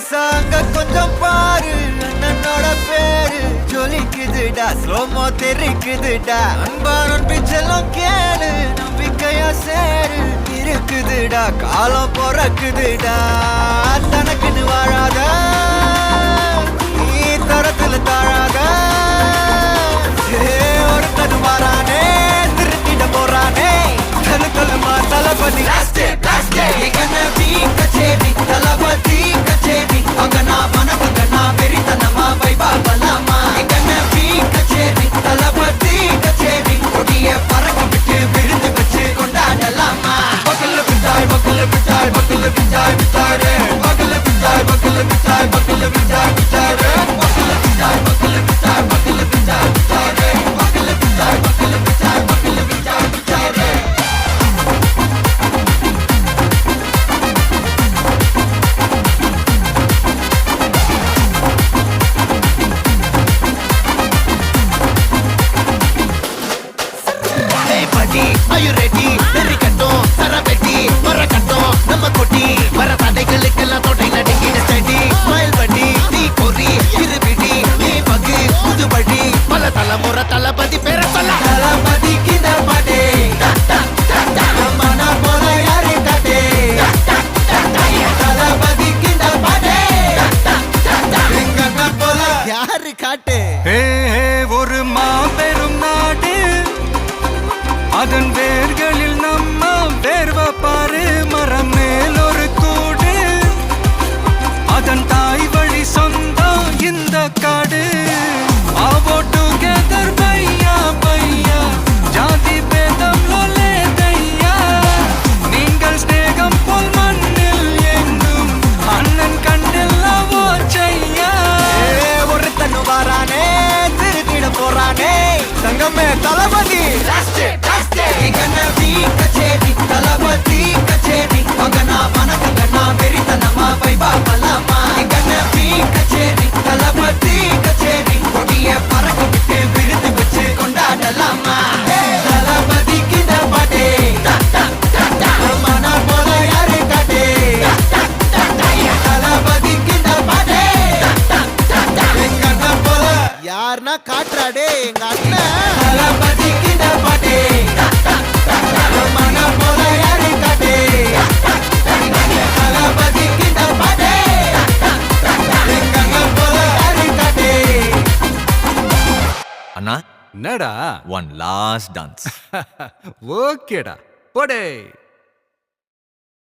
நைசாங்க கொஞ்சம் பாரு அண்ணனோட பேரு ஜொலிக்குதுடா ஸ்லோமோ தெரிக்குதுடா அன்பானன் பிச்செல்லாம் கேளு நம்பிக்கையா சேரு இருக்குதுடா காலம் பொறக்குதுடா தனக்குன்னு வாழாத நீ தரத்துல தாழாத ஒருத்தன் மாறானே திருத்திட போறானே தலுக்கலுமா தளபதி கச்சேரி தளபதி கச்சேரி அங்கனா மனசங்கனா வெறித்தனமா வைபா பலாமா எங்கனவி கச்சேரி தளபதி கச்சேரி கொடிய பறக்க விட்டு விருந்து வச்சு கொண்டாடலாமா பக்கல்ல விட்டாய் பக்கல்ல விட்டாய் பக்கல்ல விட்டாய் விட்டாரே பக்கல்ல விட்டாய் பக்கல்ல விட்டாய் பக்கல்ல விட்டாய் விட்டாரே பக்கல்ல விட்டாய் பக்கல்ல விட்டாய் பக்கல்ல விட்டாய் விட்டாரே பக்கல்ல விட்டாய் பக்கல்ல விட்டாய் பக்கல்ல விட்டாய் விட்டாரே Are you ready? Very கட்டும் சரவெட்டி வர கட்டும் நம்ம கொட்டி வர தடைகளுக்கெல்லாம் தொட்டை நடுங்கிட ஸ்டடி ஸ்மைல் பண்ணி தீ பொறி இருபிடி நீ பகு புது படி பல தலைமுறை தளபதி பேர சொல்ல தளபதி கிந்த பாட்டே மனா போல யாரு காட்டே தளபதி கிந்த பாட்டே எங்க போல யாரு காட்டே ஒரு மாபெரும் நாடு அதன் வேர்களில் நம்ம வேர்வ பாரு மரம் மேல் ஒரு கூடு அதன் தாய் வழி சொந்தம் இந்த காடு ஆவோ டுகெதர் பையா பையா ஜாதி பேதம் லோலே தையா நீங்கள் ஸ்நேகம் போல் மண்ணில் எங்கும் அண்ணன் கண்டில்லவோ செய்யா ஒருத்தன் வாரானே திருத்திட போறானே தங்கமே தளபதி கச்சேரி தளபதி கச்சேரி மகனா மனசங்கனா வெறித்தனமா வைபா பலாமா எங்கனவி கச்சேரி தளபதி கச்சேரி கொடிய பறக்க விட்டு விருந்து வச்சு கொண்டாடலாமா தளபதி கிந்த பாட்டே மனா போல யாரு காட்டே தளபதி கிந்த பாட்டே எங்க அண்ணன் போல யாருன்னா காட்டுறாடே எங்க அண்ணன் தளபதி கிந்த பாட்டே மனா போல யாரு காட்டே தளபதி கிந்த பாட்டே எங்க அண்ணன் போல யாரு காட்டே அண்ணா என்னடா ஒன் லாஸ்ட் டான்ஸ் ஓகேடா போடே